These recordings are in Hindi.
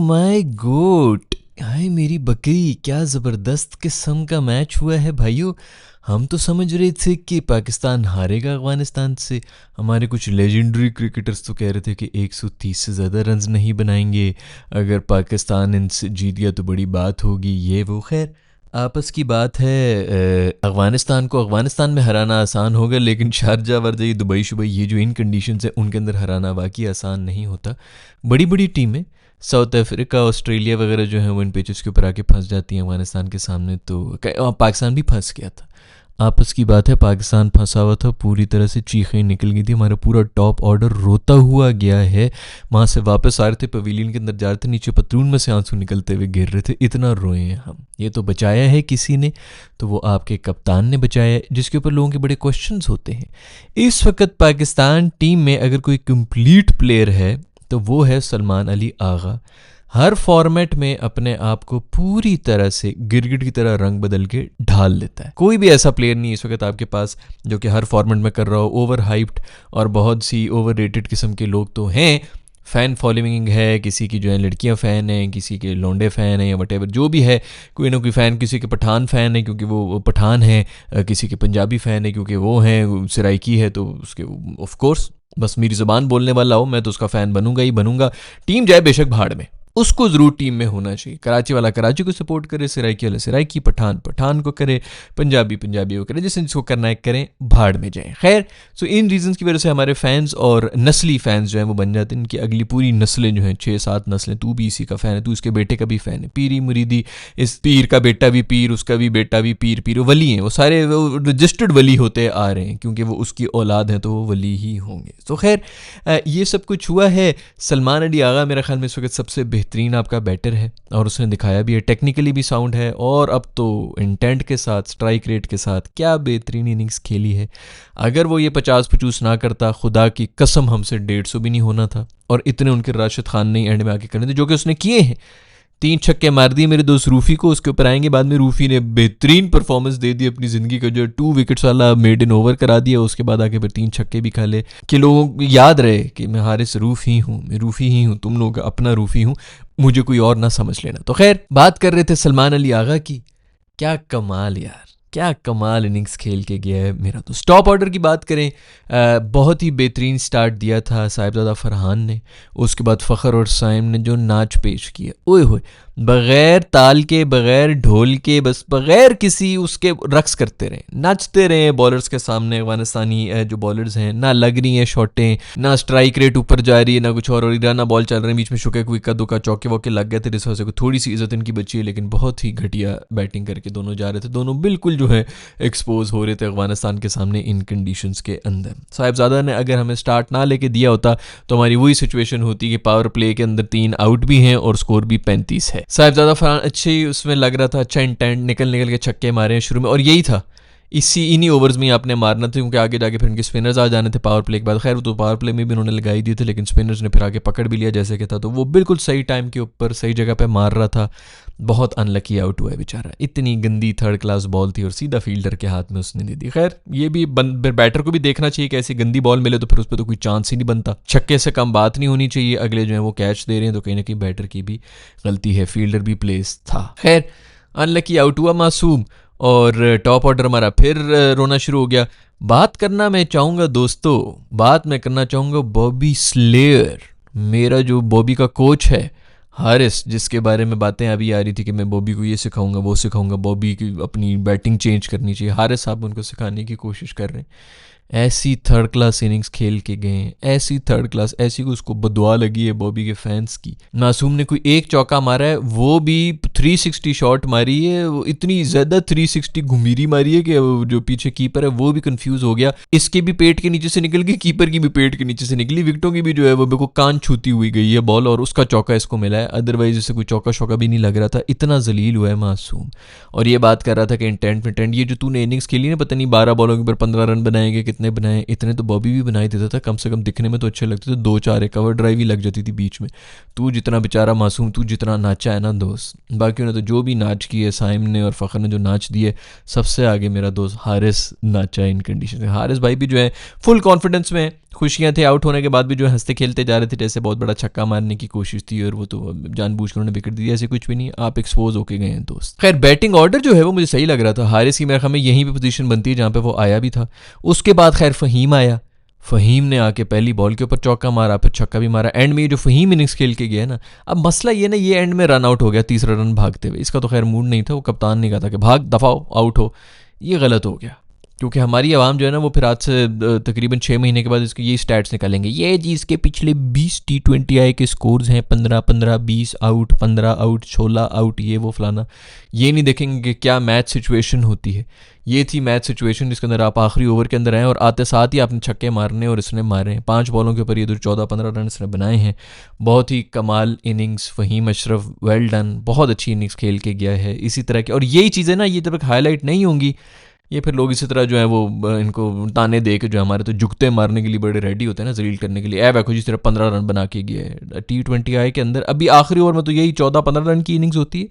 माय गोट, हाय मेरी बकरी, क्या ज़बरदस्त किस्म का मैच हुआ है भाइयों। हम तो समझ रहे थे कि पाकिस्तान हारेगा अफ़गानिस्तान से। हमारे कुछ लेजेंडरी क्रिकेटर्स तो कह रहे थे कि 130 से ज़्यादा रन्स नहीं बनाएंगे, अगर पाकिस्तान इनसे जीत गया तो बड़ी बात होगी, ये वो। खैर आपस की बात है। अफ़गानिस्तान को अफ़गानिस्तान में हराना आसान होगा, लेकिन शारजा वर्जा ये दुबई शुबई ये जो इन कंडीशंस है उनके अंदर हराना वाकई आसान नहीं होता। बड़ी बड़ी टीमें साउथ अफ्रीका ऑस्ट्रेलिया वगैरह जो हैं वो इन पिचेस के ऊपर आके फंस जाती हैं अफ़गानिस्तान के सामने। तो पाकिस्तान भी फंस गया था। आपस की बात है, पाकिस्तान फंसा हुआ था, पूरी तरह से चीखें निकल गई थी। हमारा पूरा टॉप ऑर्डर रोता हुआ गया है। वहाँ से वापस आ रहे थे, पवेलियन के अंदर जा रहे थे, नीचे पतलून में से आंसू निकलते हुए गिर रहे थे, इतना रोए हैं हम। ये तो बचाया है किसी ने, तो वो आपके कप्तान ने बचाया है, जिसके ऊपर लोगों के बड़े क्वेश्चंस होते हैं। इस वक्त पाकिस्तान टीम में अगर कोई कंप्लीट प्लेयर है तो वो है सलमान अली आगा। हर फॉर्मेट में अपने आप को पूरी तरह से गिरगिट की तरह रंग बदल के ढाल लेता है। कोई भी ऐसा प्लेयर नहीं इस वक्त आपके पास जो कि हर फॉर्मेट में कर रहा हो। ओवर हाइप्ड और बहुत सी ओवर रेटेड किस्म के लोग तो हैं। फ़ैन फॉलोइंग है, किसी की जो है लड़कियां फ़ैन हैं, किसी के लौंडे फ़ैन हैं या वटेवर जो भी है, कोई ना कोई फ़ैन, किसी के पठान फ़ैन है क्योंकि वो पठान है, किसी के पंजाबी फ़ैन है क्योंकि वो हैं सराइकी है तो उसके ऑफ कोर्स बस मेरी ज़बान बोलने वाला हो मैं तो उसका फ़ैन बनूंगा ही बनूंगा। टीम जाए बेशक भाड़ में, उसको ज़रूर टीम में होना चाहिए। कराची वाला कराची को सपोर्ट करे, सराइकी वाला सराइकी, पठान पठान को करे, पंजाबी पंजाबी को करे, जिसको करना है करें, भाड़ में जाएं। खैर सो इन रीजंस की वजह से हमारे फैंस और नस्ली फैंस जो हैं वो बन जाते हैं। इनकी अगली पूरी नस्लें जो हैं 6-7 नस्लें, तू भी इसी का फ़ैन है, तू इसके बेटे का भी फ़ैन है, पीरी मुरीदी, इस पीर का बेटा भी पीर, उसका भी बेटा भी पीर, पीर वली हैं वो सारे, वो रजिस्टर्ड वली होते आ रहे हैं क्योंकि वो उसकी औलाद हैं तो वो वली ही होंगे। तो खैर ये सब कुछ हुआ है। सलमान अली आगा मेरे ख्याल में इस वक्त सबसे बेहतरीन आपका बैटर है और उसने दिखाया भी है, टेक्निकली भी साउंड है और अब तो इंटेंट के साथ, स्ट्राइक रेट के साथ क्या बेहतरीन इनिंग्स खेली है। अगर वो ये 50-50 ना करता, खुदा की कसम हमसे 150 भी नहीं होना था और इतने उनके राशिद खान ने एंड में आके करने थे जो कि उसने किए हैं। 3 छक्के मार दिए मेरे दोस्त रूफ़ी को, उसके ऊपर आएंगे बाद में। रूफ़ी ने बेहतरीन परफॉर्मेंस दे दी अपनी ज़िंदगी का, जो 2 विकेट्स वाला मेड इन ओवर करा दिया, उसके बाद आके फिर 3 छक्के भी खा ले कि लोगों को याद रहे कि मैं हारिस रूफ़ ही हूँ, मैं रूफ़ी ही हूँ, तुम लोग अपना रूफ़ी हूँ, मुझे कोई और ना समझ लेना। तो खैर बात कर रहे थे सलमान अली आगा की। क्या कमाल यार, क्या कमाल इनिंग्स खेल के गया है मेरा तो। टॉप ऑर्डर की बात करें, बहुत ही बेहतरीन स्टार्ट दिया था साहिबजादा फरहान ने, उसके बाद फ़खर और साइम ने जो नाच पेश किया, ओए होए, बग़ैर ताल के, बग़ैर ढोल के, बस बग़ैर किसी उसके रक्स करते रहे, नाचते रहे बॉलर्स के सामने। अफगानिस्तानी जो बॉलर्स हैं, ना लग रही हैं शॉटें, ना स्ट्राइक रेट ऊपर जा रही है, ना कुछ और ईराना बॉल चल रहे हैं, बीच में शुके कोई इक्का दुक्का चौके वौके लग गए थे, जिस वजह से थोड़ी सी इज्जत इनकी बची है, लेकिन बहुत ही घटिया बैटिंग करके दोनों जा रहे थे। दोनों बिल्कुल जो है एक्सपोज हो रहे थे अफगानिस्तान के सामने इन कंडीशंस के अंदर। साहिबजादा ने अगर हमें स्टार्ट ना लेके दिया होता तो हमारी वही सिचुएशन होती कि पावर प्ले के अंदर 3 आउट भी हैं और स्कोर भी 35 है। साहिबजादा फरहान अच्छे ही उसमें लग रहा था, अच्छा इंटेंट, निकल के छक्के मारे हैं शुरू में, और यही था, इन्हीं ओवर्स में आपने मारना था क्योंकि आगे जाके फिर उनके स्पिनर्स आ जाने थे पावर प्ले के बाद। खैर तो पावर प्ले में भी उन्होंने लगाई दिए थे, लेकिन स्पिनर्स ने फिर आगे पकड़ भी लिया जैसे कि था, तो वो बिल्कुल सही टाइम के ऊपर सही जगह पे मार रहा था। बहुत अनलकी आउट हुआ है बेचारा, इतनी गंदी 3rd क्लास बॉल थी और सीधा फील्डर के हाथ में उसने दे दी। खैर ये भी बैटर को भी देखना चाहिए कि ऐसी गंदी बॉल मिले तो फिर उस पर तो कोई चांस ही नहीं बनता। छक्के से कम बात नहीं होनी चाहिए, अगले जो है वो कैच दे रहे हैं तो कहीं ना कहीं बैटर की भी गलती है, फील्डर भी प्लेस था। खैर अनलकी आउट हुआ मासूम और टॉप ऑर्डर हमारा फिर रोना शुरू हो गया। बात करना मैं चाहूँगा दोस्तों, बात मैं करना चाहूँगा बॉबी स्लेयर, मेरा जो बॉबी का कोच है हारिस, जिसके बारे में बातें अभी आ रही थी कि मैं बॉबी को ये सिखाऊंगा वो सिखाऊंगा, बॉबी की अपनी बैटिंग चेंज करनी चाहिए। हारिस साहब उनको सिखाने की कोशिश कर रहे हैं। ऐसी 3rd क्लास इनिंग्स खेल के गए हैं, ऐसी 3rd क्लास, ऐसी को उसको बदुआ लगी है बॉबी के फैंस की। मासूम ने कोई एक चौका मारा है, वो भी 360 शॉट मारी है, वो इतनी ज़्यादा 360 घुमीरी मारी है कि जो पीछे कीपर है वो भी कंफ्यूज हो गया। इसके भी पेट के नीचे से निकल गई, कीपर की भी पेट के नीचे से निकली, विकेटों की भी जो है वो बिल्कुल कान छूती हुई गई है बॉल, और उसका चौका इसको मिला है। अदरवाइज इससे कोई चौका शौका भी नहीं लग रहा था, इतना जलील हुआ है मासूम। और ये बात कर रहा था कि इंटेंट, ये जो तूने इनिंग्स खेली ना, पता नहीं 12 बॉलों के ऊपर 15 रन बनाएंगे, कितने बनाए, इतने तो बॉबी भी बनाई देता था, कम से कम दिखने में तो अच्छे लगते थे। 2-4 कवर ड्राइव ही लग जाती थी बीच में। तू जितना बेचारा मासूम, तू जितना नाचा है ना दोस्त, बाकी ने तो जो भी नाच की है, साइम ने और फ़खर ने जो नाच दिए, सबसे आगे मेरा दोस्त हारिस नाचा इन कंडीशन में। हारिस भाई भी जो है फुल कॉन्फिडेंस में, खुशियाँ थे आउट होने के बाद भी जो है हंसते खेलते जा रहे थे, जैसे बहुत बड़ा छक्का मारने की कोशिश थी और वो तो जानबूझ कर उन्होंने विकेट दिया, ऐसे कुछ भी नहीं, आप एक्सपोज होके गए हैं दोस्त। खैर बैटिंग ऑर्डर जो है वो मुझे सही लग रहा था, हारिस की मेरे ख्याल में यहीं पे पोजीशन बनती है जहाँ पे वो आया भी था। उसके बाद खैर फ़हीम आया, फ़हीम ने आके पहली बॉल के ऊपर चौका मारा, फिर छक्का भी मारा। एंड में ये जो फ़हीम इनिंग्स खेल के गया ना, अब मसला ये ना, ये एंड में रन आउट हो गया तीसरा रन भागते हुए, इसका तो खैर मूड नहीं था, वो कप्तान ने कहा था कि भाग दफाओ आउट हो, ये गलत हो गया। क्योंकि हमारी आवाम जो है ना वो फिर आज से तकरीबन 6 महीने के बाद इसके ये स्टैट्स निकालेंगे, ये जी इसके पिछले 20 T20 आई के स्कोर्स हैं, 15-15, 20 आउट, 15 आउट, 16 आउट, ये वो फलाना। ये नहीं देखेंगे कि क्या मैच सिचुएशन होती है। ये थी मैच सिचुएशन जिसके अंदर आप आखिरी ओवर के अंदर आए और आते साथ ही आपने छक्के मारने और इसने मारे हैं 5 बॉलों के ऊपर, ये 14-15 रन इसने बनाए हैं। बहुत ही कमाल innings Faheem Ashraf, well done, बहुत अच्छी इनिंग्स खेल के गया है इसी तरह की। और यही चीज़ें ना, ये जब तक हाईलाइट नहीं होंगी, ये फिर लोग इसी तरह जो है वो इनको ताने दे के जो हमारे तो जुगते मारने के लिए बड़े रेडी होते हैं ना, जलील करने के लिए। ऐ देखो जिस तरह 15 रन बना के गया है T20 आई के अंदर। अभी आखिरी ओवर में तो यही 14-15 रन की इनिंग्स होती है,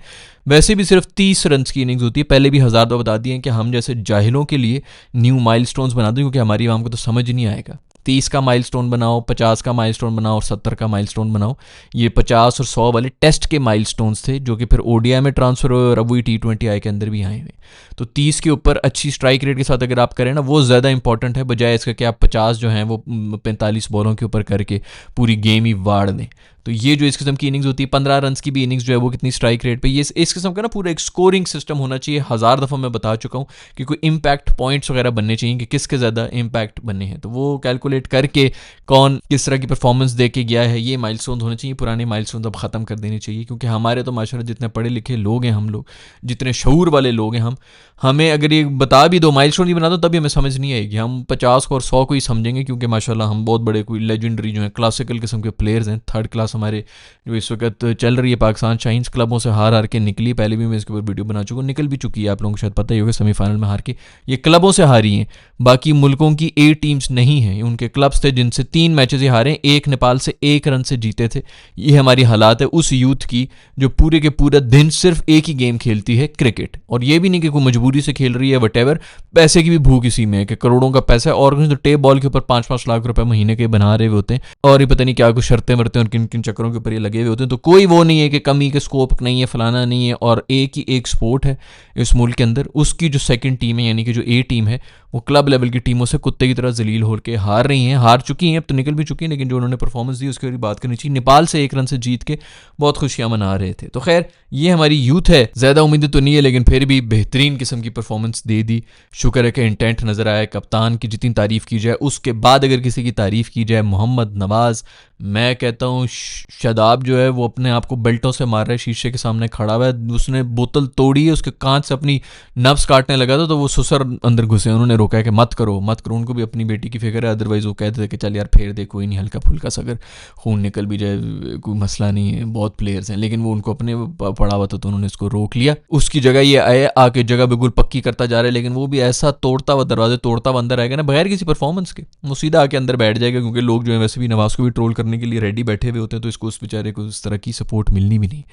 वैसे भी सिर्फ 30 रन की इनिंग्स होती है। पहले भी 1000 दफा बता दिए हैं कि हम जैसे जाहिलों के लिए न्यू माइलस्टोन्स बना दें, क्योंकि हमारी आवाम को तो समझ नहीं आएगा। 30 का माइलस्टोन बनाओ, 50 का माइलस्टोन बनाओ और 70 का माइलस्टोन बनाओ। ये 50 और 100 वाले टेस्ट के माइलस्टोन्स थे जो कि फिर ODI में ट्रांसफ़र हुए और अब वही T20 आई के अंदर भी आए हुए। तो 30 के ऊपर अच्छी स्ट्राइक रेट के साथ अगर आप करें ना, वो ज़्यादा इंपॉर्टेंट है, बजाय इसका कि आप 50 जो हैं वो 45 बॉलों के ऊपर करके पूरी गेम ही वाड़ दें। तो ये जो इस किस्म की इनिंग्स होती है, 15 रन की भी इनिंग्स जो है वो कितनी स्ट्राइक रेट पे, ये इस किस्म का ना पूरा एक स्कोरिंग सिस्टम होना चाहिए। 1000 दफ़ा मैं बता चुका हूँ कि कोई इम्पैक्ट पॉइंट्स वगैरह बनने चाहिए कि किसके ज़्यादा इम्पैक्ट बनने हैं, तो वो कैलकुलेट करके कौन किस तरह की परफॉर्मेंस दे के गया है, ये माइलस्टोन होने चाहिए। पुराने माइलस्टोन अब ख़त्म कर देने चाहिए, क्योंकि हमारे तो माशाल्लाह जितने पढ़े लिखे लोग हैं हम लोग, जितने शऊर वाले लोग हैं हमें अगर ये बता भी दो, माइलस्टोन ही बना दो, तभी हमें समझ नहीं आएगी। हम 50 को और 100 को ही समझेंगे, क्योंकि माशाल्लाह हम बहुत बड़े कोई लेजेंडरी जो है क्लासिकल किस्म के प्लेयर्स हैं। 3rd क्लास हमारे जो इस वक्त चल रही है पाकिस्तान शाहीन्स क्लबों से हार हार के निकली, पहले भी मैं इसके ऊपर वीडियो बना चुका हूँ, निकल भी चुकी है, आप लोगों को शायद पता ही होगा। सेमीफाइनल में हार के ये क्लबों से हारी हैं, बाकी मुल्कों की 8 टीम्स नहीं हैं। उनके क्लब्स थे जिनसे 3 मैचेस ही हारे, एक नेपाल से 1 रन से जीते थे। ये हमारी हालात है उस यूथ की जो पूरे के पूरा दिन सिर्फ एक ही गेम खेलती है, क्रिकेट। और ये भी नहीं कि कोई मजबूरी से खेल रही है, वटेवर, पैसे की भी भूख इसी में है कि करोड़ों का पैसा है, और तो टेप बॉल के ऊपर 5-5 लाख रुपए महीने के बना रहे हुए होते हैं, और ये पता नहीं क्या कुछ शर्तें मरते हैं और किन किन चक्करों के ऊपर ये लगे हुए होते हैं। तो कोई वो नहीं है कि कमी के स्कोप नहीं है, फलाना नहीं है, और एक ही एक स्पोर्ट है इस मुल्क के अंदर। उसकी जो सेकंड टीम है, यानी कि जो A टीम है, वो क्लब लेवल की टीमों से कुत्ते की तरह जलील होकर हार रही हैं, हार चुकी हैं, अब तो निकल भी चुकी हैं, लेकिन जो उन्होंने परफॉर्मेंस दी उसकी बात करनी चाहिए। नेपाल से 1 रन से जीत के बहुत खुशियां मना रहे थे। तो खैर ये हमारी यूथ है, ज़्यादा उम्मीदें तो नहीं है, लेकिन फिर भी बेहतरीन किस्म की परफॉर्मेंस दे दी। शुक्र है कि इंटेंट नज़र आया। कप्तान की जितनी तारीफ़ की जाए, उसके बाद अगर किसी की तारीफ़ की जाए, मोहम्मद नवाज़, मैं कहता हूँ शादाब जो है वो अपने आप को बेल्टों से मार रहा है, शीशे के सामने खड़ा हुआ है, उसने बोतल तोड़ी है, उसके कांच से अपनी नब्स काटने लगा था, तो वो ससुर अंदर घुसे, उन्होंने रोका है कि मत करो मत करो। उनको भी अपनी बेटी की फिक्र है, अदरवाइज़ वो कहते थे कि चल यार फेर दे, कोई नहीं, हल्का फुल्का सा अगर खून निकल भी जाए कोई मसला नहीं है, बहुत प्लेयर्स हैं। लेकिन वो उनको अपने पड़ा हुआ था तो उन्होंने इसको रोक लिया। उसकी जगह ये आए, आके जगह बिल्कुल पक्की करता जा रहा है, लेकिन वो भी ऐसा तोड़ता हुआ, दरवाजे तोड़ता हुआ अंदर आएगा ना, बगैर किसी परफॉर्मेंस के, वो सीधा आके अंदर बैठ जाएगा, क्योंकि लोग जो है वैसे भी नवाज को भी ट्रोल करने के लिए रेडी बैठे हुए होते हैं, तो इसको उस बेचारे को उस तरह की सपोर्ट मिलनी भी नहीं।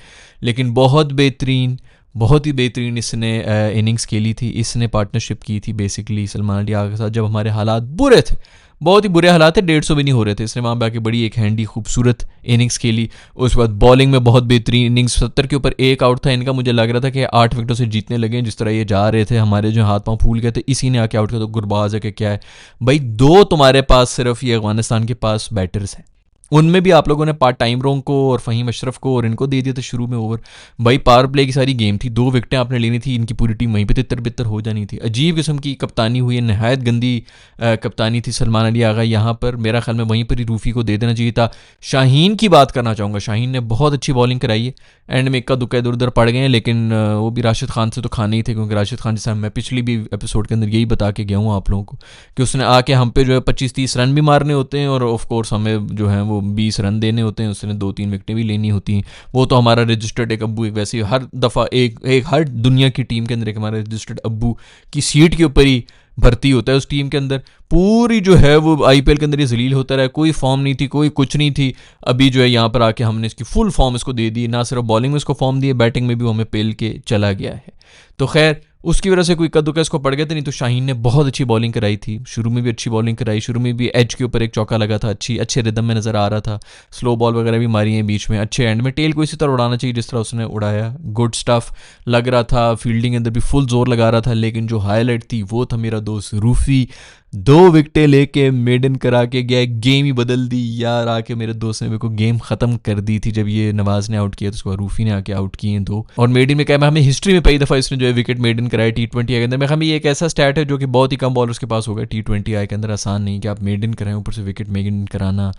लेकिन बहुत बेहतरीन, बहुत ही बेहतरीन इसने इनिंग्स खेली थी। इसने पार्टनरशिप की थी बेसिकली सलमान अली आगा के साथ, जब हमारे हालात बुरे थे, बहुत ही बुरे हालात थे, 150 भी नहीं हो रहे थे। इसने वहाँ पे आके बड़ी एक हैंडी खूबसूरत इनिंग्स खेली। उसके बाद बॉलिंग में बहुत बेहतरीन इनिंग्स, 70 के ऊपर 1 आउट था इनका, मुझे लग रहा था कि 8 विकेटों से जीतने लगे। जिस तरह ये जा रहे थे, हमारे जो हाथ पाँव फूल गए थे, इसी ने आके आउट किया। तो गुरबाज है कि क्या है भाई, 2 तुम्हारे पास सिर्फ ये अफगानिस्तान के पास बैटर्स हैं, उनमें भी आप लोगों ने पार्ट टाइम रोंग को और फ़हीम अशरफ को और इनको दे दिया था शुरू में ओवर। भाई पावर प्ले की सारी गेम थी, 2 विकेटें आपने लेनी थी, इनकी पूरी टीम वहीं पे तितर-बितर हो जानी थी। अजीब किस्म की कप्तानी हुई है, नहायत गंदी कप्तानी थी सलमान अली आगा यहाँ पर। मेरा ख्याल में वहीं पर ही रूफ़ी को दे देना चाहिए था। शाहीन की बात करना चाहूँगा, शाहीन ने बहुत अच्छी बॉलिंग कराई है, एंड में इक्का दुक्का इधर उधर पड़ गए हैं, लेकिन वो भी राशिद खान से तो खाने ही थे, क्योंकि राशिद खान जैसा मैं पिछली भी एपिसोड के अंदर यही बता के गया हूँ आप लोगों को कि उसने आके हम पे जो है 25-30 रन भी मारने होते हैं, और ऑफकोर्स हमें जो है वो 20 रन देने होते हैं, उसने 2-3 विकेटें भी लेनी होती हैं। वो तो हमारा रजिस्टर्ड एक अब्बू, एक वैसे ही हर दफ़ा एक हर दुनिया की टीम के अंदर एक हमारा रजिस्टर्ड अब्बू की सीट के ऊपर ही भर्ती होता है उस टीम के अंदर, पूरी जो है वो आईपीएल के अंदर ये जलील होता रहा, कोई फॉर्म नहीं थी, कोई कुछ नहीं थी। अभी जो है यहाँ पर आके हमने इसकी फुल फॉर्म इसको दे दी, ना सिर्फ बॉलिंग में इसको फॉर्म दी है, बैटिंग में भी वो हमें पेल के चला गया है। तो खैर उसकी वजह से कोई कद्दूकस इसको पड़ गया था, नहीं तो शाहीन ने बहुत अच्छी बॉलिंग कराई थी, शुरू में भी अच्छी बॉलिंग कराई, शुरू में भी एज के ऊपर एक चौका लगा था, अच्छे रिदम में नजर आ रहा था, स्लो बॉल वगैरह भी मारी है बीच में, अच्छे एंड में टेल को इसी तरह उड़ाना चाहिए जिस तरह उसने उड़ाया, गुड स्टफ लग रहा था, फील्डिंग के अंदर भी फुल जोर लगा रहा था। लेकिन जो हाईलाइट थी वो था मेरा दोस्त रूफी, 2 विकेटें लेके मेडन करा के गया, गेम ही बदल दी यार। आके मेरे दोस्त ने मेरे को गेम खत्म कर दी थी जब ये नवाज ने आउट किया, तो उसको रूफी ने आके आउट किए 2। और मेडन में क्या, हमें हिस्ट्री में पहली दफा इसने जो है विकेट मेडन कराया T20 के अंदर। मैं हमें ये एक ऐसा स्टैट है जो कि बहुत ही कम बॉलर्स के पास होगा T20 आई के अंदर, आसान नहीं कि आप मेडन कराएं, ऊपर से विकेट मेडन कराना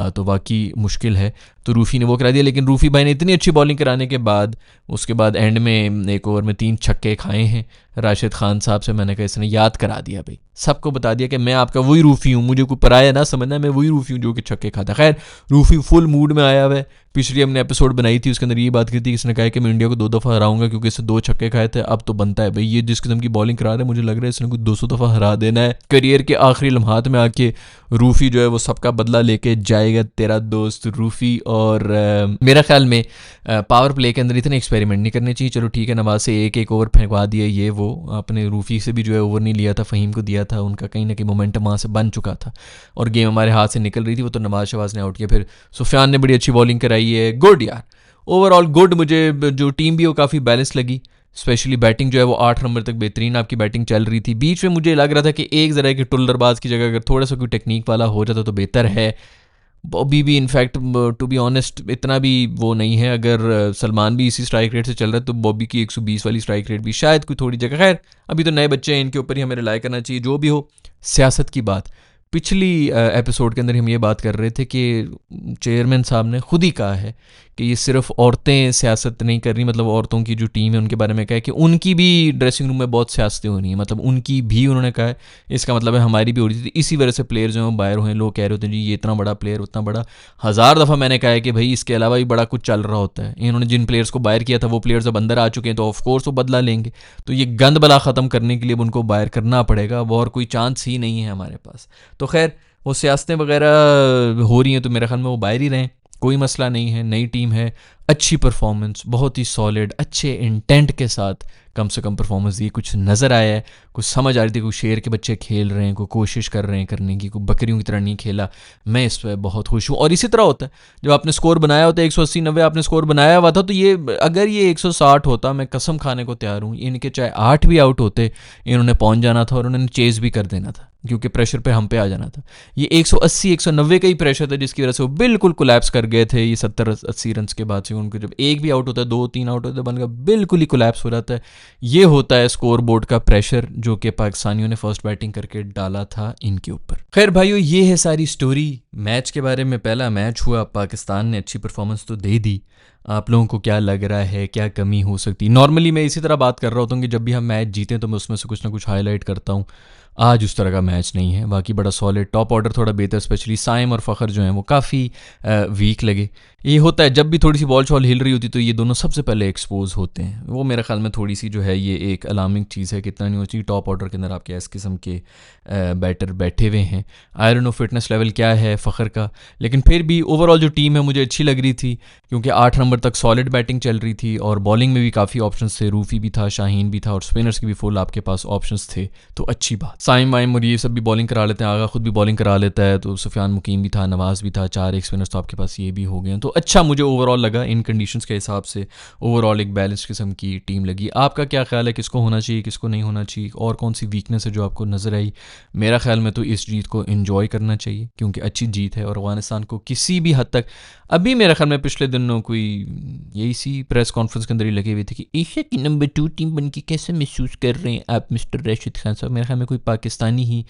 तो वाकई मुश्किल है। तो रूफी ने वो करा दिया, लेकिन रूफी भाई ने इतनी अच्छी बॉलिंग कराने के बाद उसके बाद एंड में एक ओवर में 3 छक्के खाए हैं राशिद खान साहब से। मैंने कहा इसने याद करा दिया भाई, सबको बता दिया कि मैं आपका वही रूफी हूँ, मुझे कोई पराया ना समझना, मैं वही रूफी हूँ जो कि छक्के खाता। खैर रूफी फुल मूड में आया हुआ है। पिछली हमने एपिसोड बनाई थी उसके अंदर ये बात की थी, इसने कहा कि मैं इंडिया को 2 दफ़ा हराऊंगा क्योंकि इससे 2 छक्के खाए थे, अब तो बनता है भाई ये जिस किस्म की बॉलिंग करा रहा है मुझे लग रहा है इसने कुछ 200 दफ़ा हरा देना है। करियर के आखिरी लम्हात में आके रूफी जो है वो सबका बदला लेके जाएगा, तेरा दोस्त रूफी। और मेरा ख्याल में पावर प्ले के अंदर इतने एक्सपेरिमेंट नहीं करने चाहिए। चलो ठीक है, नवाज से एक ओवर फेंकवा दिया, ये वो अपने रूफी से भी जो है ओवर नहीं लिया था, फ़हीम को दिया था, उनका कहीं ना कहीं मोमेंटम वहाँ से बन चुका था और गेम हमारे हाथ से निकल रही थी, वो तो नवाज शवाज ने आउट किया। फिर सुफियान ने बड़ी अच्छी बॉलिंग कराई है, गुड यार, ओवरऑल गुड। मुझे जो टीम भी वो काफ़ी बैलेंस लगी, स्पेशली बैटिंग जो है वो 8 नंबर तक बेहतरीन आपकी बैटिंग चल रही थी। बीच में मुझे लग रहा था कि एक ज़रा कि टुल्लरबाज की जगह अगर थोड़ा सा कोई टेक्निक वाला हो जाता तो बेहतर है। बॉबी भी इनफैक्ट टू बी ऑनेस्ट इतना भी वो नहीं है, अगर सलमान भी इसी स्ट्राइक रेट से चल रहा है तो बॉबी की 120 वाली स्ट्राइक रेट भी शायद कोई थोड़ी जगह। खैर अभी तो नए बच्चे हैं, इनके ऊपर ही हमें रिलाई करना चाहिए। जो भी हो, सियासत की बात, पिछली एपिसोड के अंदर हम ये बात कर रहे थे कि चेयरमैन साहब ने खुद ही कहा है कि ये सिर्फ औरतें सियासत नहीं कर रही, मतलब औरतों की जो टीम है उनके बारे में कहा है कि उनकी भी ड्रेसिंग रूम में बहुत सियासतें होनी है, मतलब उनकी भी उन्होंने कहा है। इसका मतलब है हमारी भी हो रही थी, इसी वजह से प्लेयर जो हैं बाहर हुए, लोग कह रहे होते हैं जी ये इतना बड़ा प्लेयर उतना बड़ा। 1000 दफ़ा मैंने कहा है कि भाई इसके अलावा भी बड़ा कुछ चल रहा होता है। इन्होंने जिन प्लेयर्स को बाहर किया था वो प्लेयर्स अब अंदर आ चुके हैं तो ऑफकोर्स वो बदला लेंगे, तो ये गंद बला ख़त्म करने के लिए अब उनको बाहर करना पड़ेगा, अब और कोई चांस ही नहीं है हमारे पास। तो खैर वो सियासतें वगैरह हो रही हैं तो मेरे ख्याल में वो बाहर ही रहें, कोई मसला नहीं है। नई टीम है, अच्छी परफॉर्मेंस, बहुत ही सॉलिड, अच्छे इंटेंट के साथ कम से कम परफॉर्मेंस दी, कुछ नज़र आया है, कुछ समझ आ रही थी, कुछ शेर के बच्चे खेल रहे हैं, कोई कोशिश कर रहे हैं करने की, कोई बकरियों की तरह नहीं खेला। मैं इस पर बहुत खुश हूँ। और इसी तरह होता है जब आपने स्कोर बनाया होता है 180-90 आपने स्कोर बनाया हुआ था, तो ये अगर ये 160 होता मैं कसम खाने को तैयार हूँ, इनके चाहे 8 भी आउट होते इन्होंने पहुँच जाना था और उन्होंने चेज़ भी कर देना था क्योंकि प्रेशर पे हम पे आ जाना था। ये 180-190 का ही प्रेशर था जिसकी वजह से वो बिल्कुल कोलैप्स कर गए थे। ये 70-80 रन के बाद से उनको जब एक भी आउट होता है, 2-3 आउट होता है, बनकर बिल्कुल ही कोलैप्स हो जाता है। ये होता है स्कोर बोर्ड का प्रेशर जो कि पाकिस्तानियों ने फर्स्ट बैटिंग करके डाला था इनके ऊपर। खैर भाइयों, ये है सारी स्टोरी मैच के बारे में। पहला मैच हुआ, पाकिस्तान ने अच्छी परफॉर्मेंस तो दे दी। आप लोगों को क्या लग रहा है, क्या कमी हो सकती? नॉर्मली मैं इसी तरह बात कर रहा होता हूँ कि जब भी हम मैच जीतें तो मैं उसमें से कुछ ना कुछ हाईलाइट करता हूँ। आज उस तरह का मैच नहीं है, बाकी बड़ा सॉलिड, टॉप ऑर्डर थोड़ा बेहतर, स्पेशली साइम और फ़खर जो हैं वो काफ़ी वीक लगे। ये होता है जब भी थोड़ी सी बॉल शॉल हिल रही होती तो ये दोनों सबसे पहले एक्सपोज होते हैं। वो मेरे ख्याल में थोड़ी सी जो है ये एक अलार्मिंग चीज़ है, कितना नहीं हो चाहिए। टॉप ऑर्डर के अंदर आपके इस किस्म के बैटर बैठे हुए हैं। I don't know fitness level क्या है फ़खर का, लेकिन फिर भी ओवरऑल जो टीम है मुझे अच्छी लग रही थी क्योंकि 8 नंबर तक सॉलिड बैटिंग चल रही थी और बॉलिंग में भी काफ़ी ऑप्शंस थे। रूफी भी था, शाहीन भी था और स्पिनर्स की भी फुल आपके पास ऑप्शंस थे, तो अच्छी बात। साइम वाइम और ये सब भी बॉलिंग करा लेते हैं, आगा खुद भी बॉलिंग करा लेता है, तो सुफियान मुकीम भी था, नवाज भी था, 4 एक स्पिनर्स तो आपके पास ये भी हो गए हैं। तो अच्छा मुझे ओवरऑल लगा इन कंडीशंस के हिसाब से, ओवरऑल एक बैलेंस किस्म की टीम लगी। आपका क्या ख्याल है, किसको होना चाहिए, किसको नहीं होना चाहिए, और कौन सी वीकनेस है जो आपको नज़र आई? मेरा ख्याल में तो इस जीत को एंजॉय करना चाहिए क्योंकि अच्छी जीत है और अफगानिस्तान को किसी भी हद तक, अभी मेरे ख्याल में पिछले दिनों कोई यही सी प्रेस कॉन्फ्रेंस के अंदर ही लगी हुई थी कि एशिया की नंबर 2 टीम बन के कैसे महसूस कर रहे हैं आप मिस्टर राशिद खान साहब। मेरे ख्याल में कोई पाकिस्तानी ही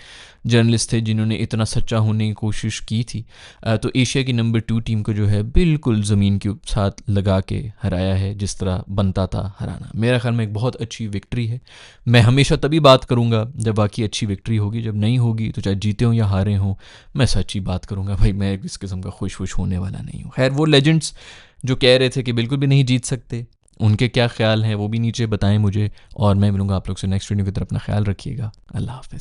जर्नलिस्ट थे जिन्होंने इतना सच्चा होने की कोशिश की थी। तो एशिया की नंबर 2 टीम को जो है बिल्कुल ज़मीन के साथ लगा के हराया है जिस तरह बनता था हराना। मेरा ख्याल में एक बहुत अच्छी विक्ट्री है। मैं हमेशा तभी बात करूँगा जब बाकी अच्छी विक्ट्री होगी, जब नहीं होगी तो चाहे जीते हों या हारे हों मैं सच्ची बात करूँगा भाई, मैं इस किस्म का खुश होने वाला नहीं हूँ। खैर वो लेजेंड्स जो कह रहे थे कि बिल्कुल भी नहीं जीत सकते, उनके क्या ख्याल हैं वो भी नीचे बताएं मुझे, और मैं मिलूँगा आप लोग से नेक्स्ट वीडियो की तरफ। अपना ख्याल रखिएगा। अल्लाह हाफ़िज़।